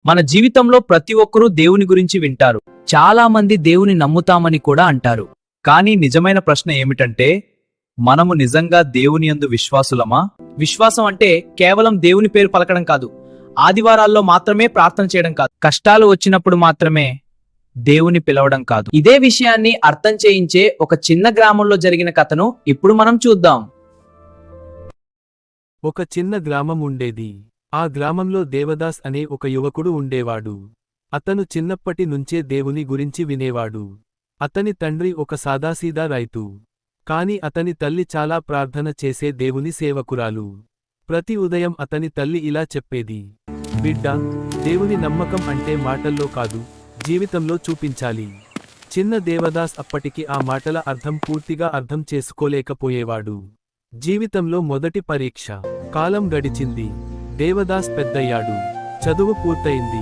మన జీవితంలో ప్రతి ఒక్కరూ దేవుని గురించి వింటారు. చాలా మంది దేవుని నమ్ముతామని కూడా అంటారు. కానీ నిజమైన ప్రశ్న ఏమిటంటే, మనము నిజంగా దేవుని యందు విశ్వాసులమా? విశ్వాసం అంటే కేవలం దేవుని పేరు పలకడం కాదు, ఆదివారాల్లో మాత్రమే ప్రార్థన చేయడం కాదు, కష్టాలు వచ్చినప్పుడు మాత్రమే దేవుని పిలవడం కాదు. ఇదే విషయాన్ని అర్థం చేయించే ఒక చిన్న గ్రామంలో జరిగిన కథను ఇప్పుడు మనం చూద్దాం. ఒక చిన్న గ్రామం ఉండేది. ఆ గ్రామంలో దేవదాస్ అనే ఒక యువకుడు ఉండేవాడు. అతను చిన్నప్పటి నుంచే దేవుని గురించి వినేవాడు. అతని తండ్రి ఒక సాదాసీదా రైతు. కాని అతని తల్లి చాలా ప్రార్థన చేసే దేవుని సేవకురాలు. ప్రతి ఉదయం అతని తల్లి ఇలా చెప్పేది, బిడ్డా, దేవుని నమ్మకం అంటే మాటల్లో కాదు, జీవితంలో చూపించాలి. చిన్న దేవదాస్ అప్పటికి ఆ మాటల అర్థం పూర్తిగా అర్థం చేసుకోలేకపోయేవాడు. జీవితంలో మొదటి పరీక్ష. కాలం గడిచింది. దేవదాస్ పెద్దయ్యాడు. చదువు పూర్తయింది.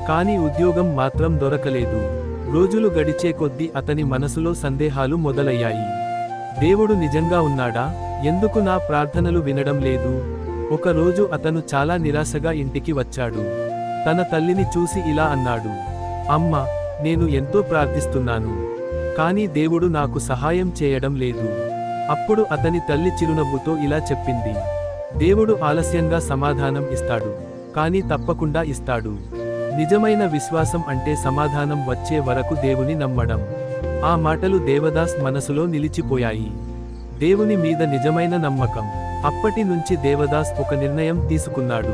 కాని ఉద్యోగం మాత్రం దొరకలేదు. రోజులు గడిచే కొద్దీ అతని మనసులో సందేహాలు మొదలయ్యాయి. దేవుడు నిజంగా ఉన్నాడా? ఎందుకు నా ప్రార్థనలు వినడం లేదు? ఒకరోజు అతను చాలా నిరాశగా ఇంటికి వచ్చాడు. తన తల్లిని చూసి ఇలా అన్నాడు, అమ్మా, నేను ఎంతో ప్రార్థిస్తున్నాను, కానీ దేవుడు నాకు సహాయం చేయడం లేదు. అప్పుడు అతని తల్లి చిరునవ్వుతో ఇలా చెప్పింది, దేవుడు ఆలస్యంగా సమాధానం ఇస్తాడు, కానీ తప్పకుండా ఇస్తాడు. నిజమైన విశ్వాసం అంటే సమాధానం వచ్చే వరకు దేవుని నమ్మడం. ఆ మాటలు దేవదాస్ మనసులో నిలిచిపోయాయి. దేవుని మీద నిజమైన నమ్మకం. అప్పటి నుంచి దేవదాస్ ఒక నిర్ణయం తీసుకున్నాడు.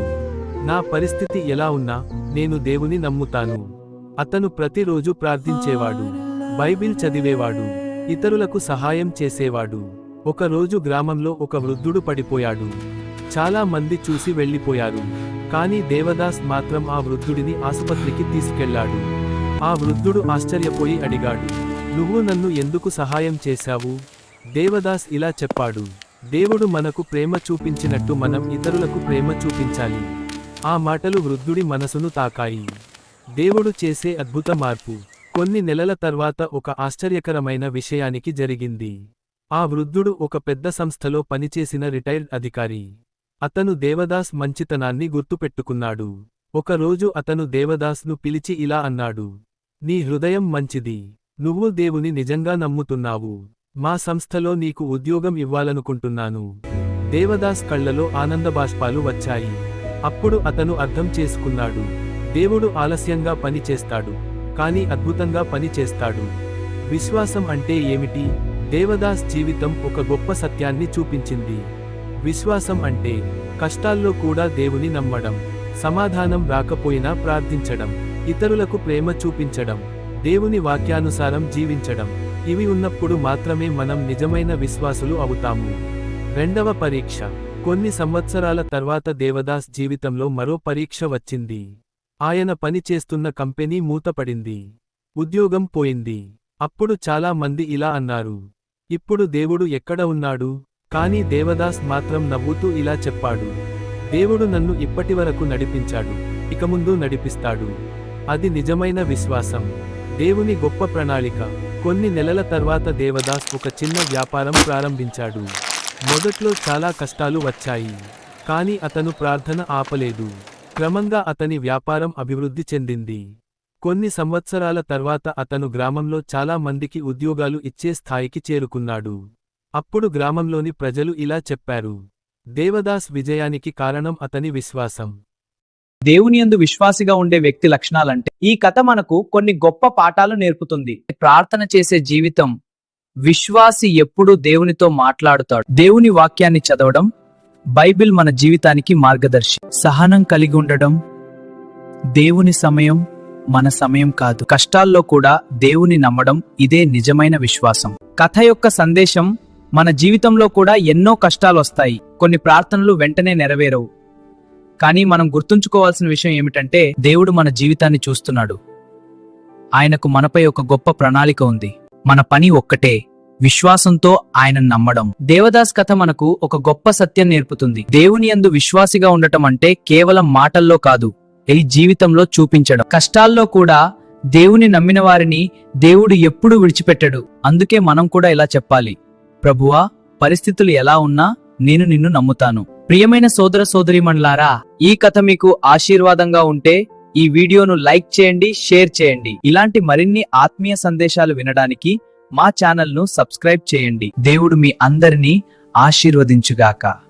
నా పరిస్థితి ఎలా ఉన్నా నేను దేవుని నమ్ముతాను. అతను ప్రతిరోజు ప్రార్థించేవాడు, బైబిల్ చదివేవాడు, ఇతరులకు సహాయం చేసేవాడు. ఒకరోజు గ్రామంలో ఒక వృద్ధుడు పడిపోయాడు. చాలా మంది చూసి వెళ్ళిపోయారు. కానీ దేవదాస్ మాత్రం ఆ వృద్ధుడిని ఆసుపత్రికి తీసుకెళ్లాడు. ఆ వృద్ధుడు ఆశ్చర్యపోయి అడిగాడు, నువ్వు నన్ను ఎందుకు సహాయం చేశావు? దేవదాస్ ఇలా చెప్పాడు, దేవుడు మనకు ప్రేమ చూపించినట్టు మనం ఇతరులకు ప్రేమ చూపించాలి. ఆ మాటలు వృద్ధుడి మనసును తాకాయి. దేవుడు చేసే అద్భుత మార్పు. కొన్ని నెలల తర్వాత ఒక ఆశ్చర్యకరమైన విషయానికి జరిగింది. ఆ వృద్ధుడు ఒక పెద్ద సంస్థలో పనిచేసిన రిటైర్డ్ అధికారి. అతను దేవదాస్ మంచితనాన్ని గుర్తుపెట్టుకున్నాడు. ఒకరోజు అతను దేవదాస్ను పిలిచి ఇలా అన్నాడు, నీ హృదయం మంచిది. నువ్వు దేవుని నిజంగా నమ్ముతున్నావు. మా సంస్థలో నీకు ఉద్యోగం ఇవ్వాలనుకుంటున్నాను. దేవదాస్ కళ్లలో ఆనందబాష్పాలు వచ్చాయి. అప్పుడు అతను అర్థం చేసుకున్నాడు, దేవుడు ఆలస్యంగా పని చేస్తాడు, కానీ అద్భుతంగా పని చేస్తాడు. విశ్వాసం అంటే ఏమిటి? దేవదాస్ జీవితం ఒక గొప్ప సత్యాన్ని చూపించింది. విశ్వాసం అంటే కష్టాల్లో కూడా దేవుని నమ్మడం, సమాధానం రాకపోయినా ప్రార్థించడం, ఇతరులకు ప్రేమ చూపించడం, దేవుని వాక్యానుసారం జీవించడం. ఇవి ఉన్నప్పుడు మాత్రమే మనం నిజమైన విశ్వాసులు అవుతాము. రెండవ పరీక్ష. కొన్ని సంవత్సరాల తర్వాత దేవదాస్ జీవితంలో మరో పరీక్ష వచ్చింది. ఆయన పని చేస్తున్న కంపెనీ మూతపడింది. ఉద్యోగం పోయింది. అప్పుడు చాలా మంది ఇలా అన్నారు, ఇప్పుడు దేవుడు ఎక్కడ ఉన్నాడు? కానీ దేవదాస్ మాత్రం నవ్వుతూ ఇలా చెప్పాడు, దేవుడు నన్ను ఇప్పటివరకు నడిపించాడు, ఇక ముందు నడిపిస్తాడు. అది నిజమైన విశ్వాసం. దేవుని గొప్ప ప్రణాళిక. కొన్ని నెలల తర్వాత దేవదాస్ ఒక చిన్న వ్యాపారం ప్రారంభించాడు. మొదట్లో చాలా కష్టాలు వచ్చాయి. కానీ అతను ప్రార్థన ఆపలేదు. క్రమంగా అతని వ్యాపారం అభివృద్ధి చెందింది. కొన్ని సంవత్సరాల తర్వాత అతను గ్రామంలో చాలా మందికి ఉద్యోగాలు ఇచ్చే స్థాయికి చేరుకున్నాడు. అప్పుడు గ్రామంలోని ప్రజలు ఇలా చెప్పారు, దేవదాస్ విజయానికి కారణం అతని విశ్వాసం. దేవుని యందు విశ్వాసిగా ఉండే వ్యక్తి లక్షణాలంటే ఈ కథ మనకు కొన్ని గొప్ప పాఠాలు నేర్పుతుంది. ప్రార్థన చేసే జీవితం. విశ్వాసి ఎప్పుడూ దేవునితో మాట్లాడుతాడు. దేవుని వాక్యాన్ని చదవడం. బైబిల్ మన జీవితానికి మార్గదర్శి. సహనం కలిగి ఉండడం. దేవుని సమయం మన సమయం కాదు. కష్టాల్లో కూడా దేవుని నమ్మడం. ఇదే నిజమైన విశ్వాసం. కథ యొక్క సందేశం, మన జీవితంలో కూడా ఎన్నో కష్టాలు వస్తాయి. కొన్ని ప్రార్థనలు వెంటనే నెరవేరవు. కానీ మనం గుర్తుంచుకోవాల్సిన విషయం ఏమిటంటే, దేవుడు మన జీవితాన్ని చూస్తున్నాడు. ఆయనకు మనపై ఒక గొప్ప ప్రణాళిక ఉంది. మన పని ఒక్కటే, విశ్వాసంతో ఆయనను నమ్మడం. దేవదాస్ కథ మనకు ఒక గొప్ప సత్యం నేర్పుతుంది. దేవుని యందు విశ్వాసిగా ఉండటం అంటే కేవలం మాటల్లో కాదు, ఈ జీవితంలో చూపించడం. కష్టాల్లో కూడా దేవుని నమ్మిన వారిని దేవుడు ఎప్పుడూ విడిచిపెట్టడు. అందుకే మనం కూడా ఇలా చెప్పాలి, ప్రభువా, పరిస్థితులు ఎలా ఉన్నా నేను నిన్ను నమ్ముతాను. ప్రియమైన సోదర సోదరీమణులారా, ఈ కథ మీకు ఆశీర్వాదంగా ఉంటే ఈ వీడియోను లైక్ చేయండి, షేర్ చేయండి. ఇలాంటి మరిన్ని ఆత్మీయ సందేశాలు వినడానికి మా ఛానల్ను సబ్స్క్రైబ్ చేయండి. దేవుడు మీ అందరినీ ఆశీర్వదించుగాక.